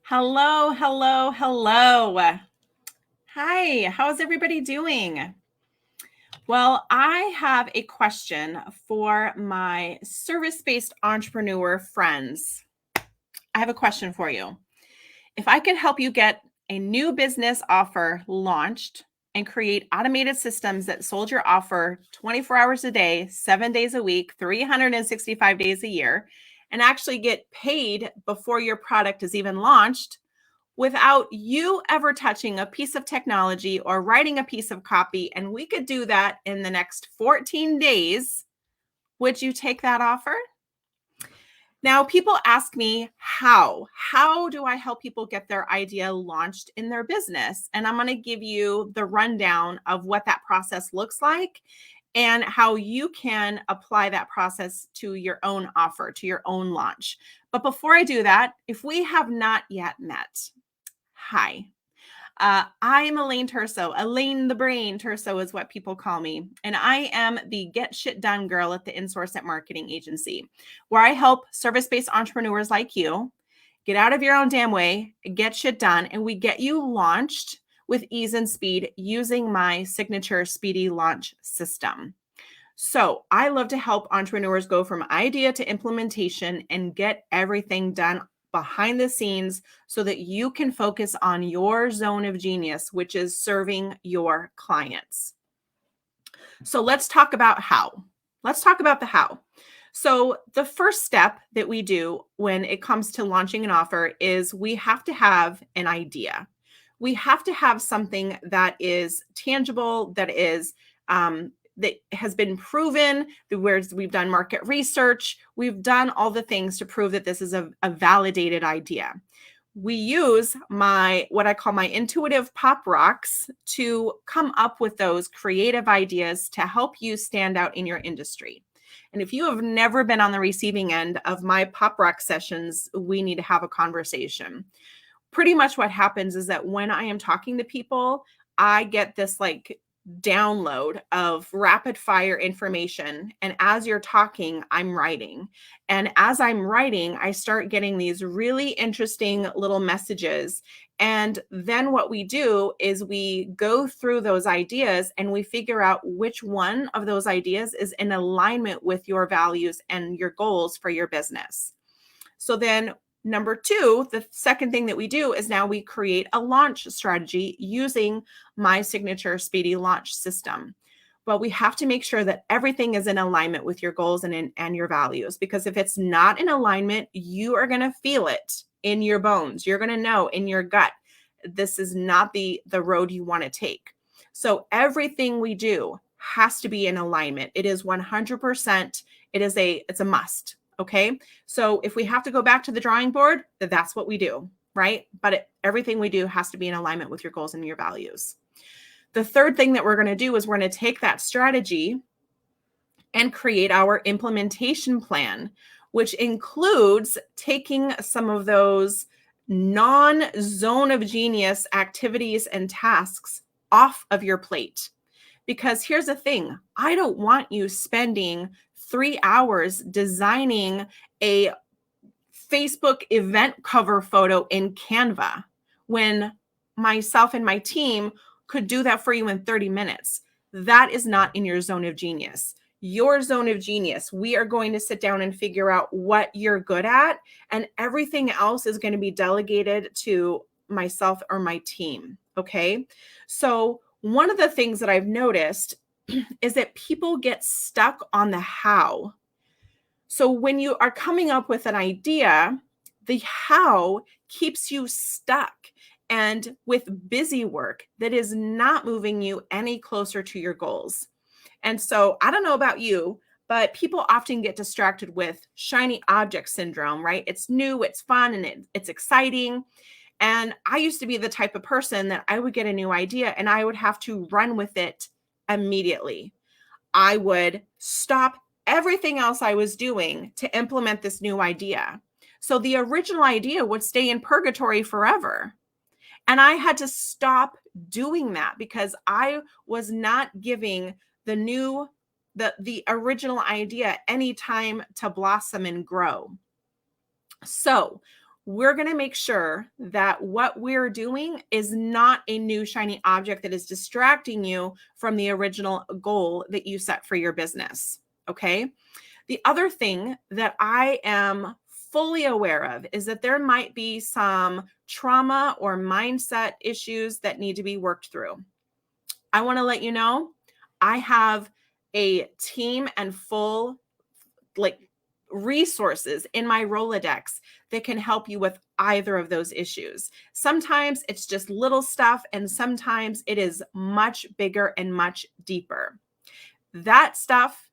Hello, hello, hello. Hi, how's everybody doing? Well, I have a question for my service-based entrepreneur friends. I have a question for you. If I could help you get a new business offer launched and create automated systems that sold your offer 24 hours a day, 7 days a week, 365 days a year, and actually get paid before your product is even launched, without you ever touching a piece of technology or writing a piece of copy, and we could do that in the next 14 days, would you take that offer? Now, people ask me, how do I help people get their idea launched in their business? And I'm going to give you the rundown of what that process looks like and how you can apply that process to your own offer, to your own launch. But before I do that, if we have not yet met, hi. I am Elaine Terso. Elaine the Brain Terso is what people call me. And I am the get shit done girl at the Insourcent Marketing Agency, where I help service-based entrepreneurs like you get out of your own damn way, get shit done, and we get you launched with ease and speed using my signature speedy launch system. So I love to help entrepreneurs go from idea to implementation and get everything done behind the scenes so that you can focus on your zone of genius, which is serving your clients. So let's talk about how. Let's talk about the how. So the first step that we do when it comes to launching an offer is we have to have an idea. We have to have something that is tangible, that has been proven, where we've done market research, we've done all the things to prove that this is a validated idea. We use what I call my intuitive pop rocks to come up with those creative ideas to help you stand out in your industry. And if you have never been on the receiving end of my pop rock sessions, we need to have a conversation. Pretty much what happens is that when I am talking to people, I get this download of rapid fire information. And as you're talking, I'm writing. And as I'm writing, I start getting these really interesting little messages. And then what we do is we go through those ideas and we figure out which one of those ideas is in alignment with your values and your goals for your business. So then number two, the second thing that we do is now we create a launch strategy using my signature speedy launch system. But we have to make sure that everything is in alignment with your goals and your values, because if it's not in alignment, you are going to feel it in your bones. You're going to know in your gut, this is not the road you want to take. So everything we do has to be in alignment. It is 100%. It's a must. Okay. So if we have to go back to the drawing board, that's what we do, right? But everything we do has to be in alignment with your goals and your values. The third thing that we're going to do is we're going to take that strategy and create our implementation plan, which includes taking some of those non-zone of genius activities and tasks off of your plate. Because here's the thing, I don't want you spending 3 hours designing a Facebook event cover photo in Canva when myself and my team could do that for you in 30 minutes. That is not in your zone of genius. Your zone of genius, we are going to sit down and figure out what you're good at, and everything else is going to be delegated to myself or my team. Okay. So one of the things that I've noticed is that people get stuck on the how. So when you are coming up with an idea, the how keeps you stuck and with busy work that is not moving you any closer to your goals. And so I don't know about you, but people often get distracted with shiny object syndrome, right? It's new, it's fun, and it's exciting. And I used to be the type of person that I would get a new idea and I would have to run with it immediately. I would stop everything else I was doing to implement this new idea. So the original idea would stay in purgatory forever. And I had to stop doing that because I was not giving the original idea any time to blossom and grow. So we're going to make sure that what we're doing is not a new shiny object that is distracting you from the original goal that you set for your business. Okay. The other thing that I am fully aware of is that there might be some trauma or mindset issues that need to be worked through. I want to let you know, I have a team and full resources in my Rolodex that can help you with either of those issues. Sometimes it's just little stuff, and sometimes it is much bigger and much deeper. That stuff,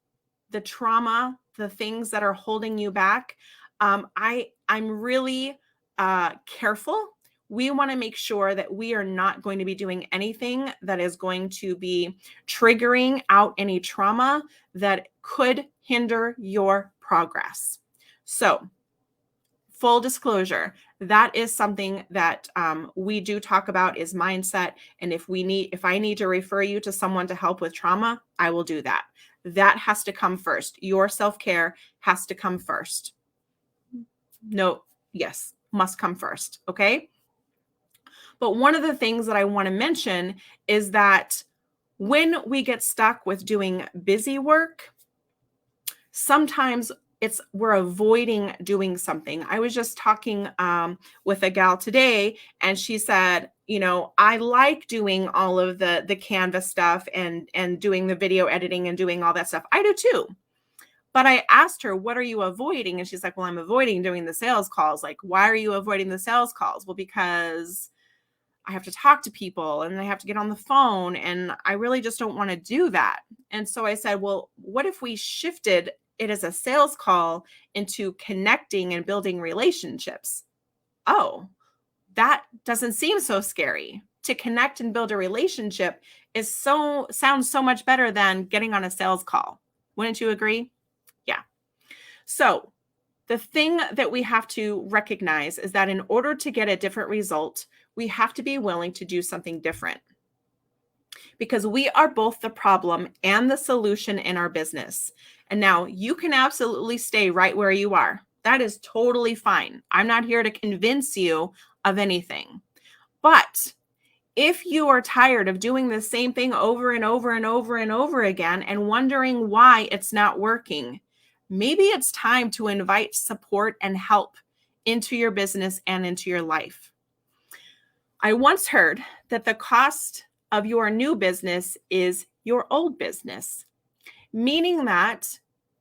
the trauma, the things that are holding you back, I'm really careful. We want to make sure that we are not going to be doing anything that is going to be triggering out any trauma that could hinder your progress. So, full disclosure, that is something that we do talk about is mindset. And if I need to refer you to someone to help with trauma, I will do that. That has to come first. Your self-care has to come first. No, yes, must come first. Okay. But one of the things that I want to mention is that when we get stuck with doing busy work, sometimes we're avoiding doing something. I was just talking with a gal today, and she said, I like doing all of the Canva stuff and doing the video editing and doing all that stuff. I do too. But I asked her, what are you avoiding? And she's like, well, I'm avoiding doing the sales calls. Like, why are you avoiding the sales calls? Well, because I have to talk to people and I have to get on the phone, and I really just don't want to do that. And so I said, well, what if we shifted it as a sales call into connecting and building relationships? Oh, that doesn't seem so scary. To connect and build a relationship sounds so much better than getting on a sales call. Wouldn't you agree? Yeah. So the thing that we have to recognize is that in order to get a different result, we have to be willing to do something different, because we are both the problem and the solution in our business. And now you can absolutely stay right where you are. That is totally fine. I'm not here to convince you of anything. But if you are tired of doing the same thing over and over and over and over again and wondering why it's not working, maybe it's time to invite support and help into your business and into your life. I once heard that the cost of your new business is your old business, meaning that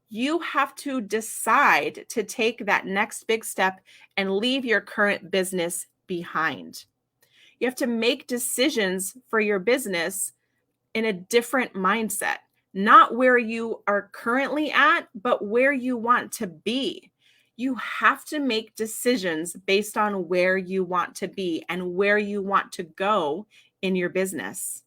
you have to decide to take that next big step and leave your current business behind. You have to make decisions for your business in a different mindset, not where you are currently at, but where you want to be. You have to make decisions based on where you want to be and where you want to go in your business.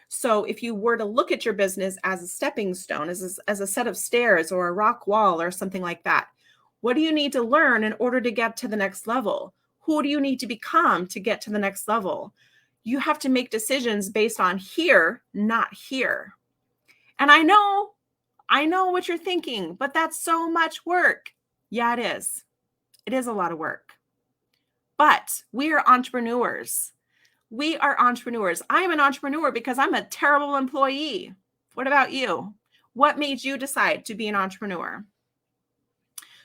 So if you were to look at your business as a stepping stone, as a set of stairs or a rock wall or something like that, what do you need to learn in order to get to the next level? Who do you need to become to get to the next level? You have to make decisions based on here, not here. And I know what you're thinking, but that's so much work. Yeah, it is. It is a lot of work. But we are entrepreneurs. We are entrepreneurs. I am an entrepreneur because I'm a terrible employee. What about you? What made you decide to be an entrepreneur?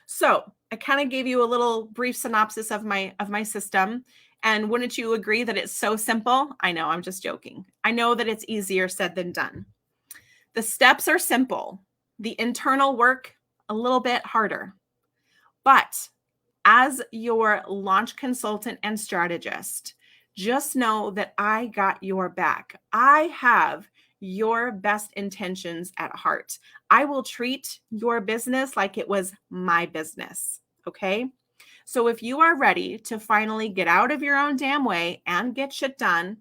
So I kind of gave you a little brief synopsis of my system. And wouldn't you agree that it's so simple? I know, I'm just joking. I know that it's easier said than done. The steps are simple. The internal work, a little bit harder. But as your launch consultant and strategist, just know that I got your back. I have your best intentions at heart. I will treat your business like it was my business. Okay. So if you are ready to finally get out of your own damn way and get shit done,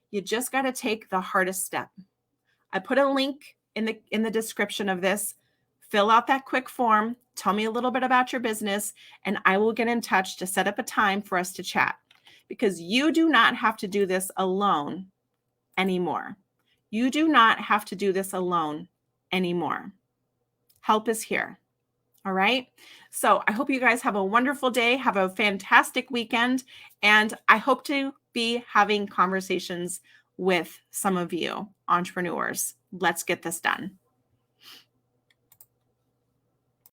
you just got to take the hardest step. I put a link in the description of this. Fill out that quick form. Tell me a little bit about your business, and I will get in touch to set up a time for us to chat, because you do not have to do this alone anymore. You do not have to do this alone anymore. Help is here. All right. So I hope you guys have a wonderful day. Have a fantastic weekend. And I hope to be having conversations with some of you entrepreneurs. Let's get this done.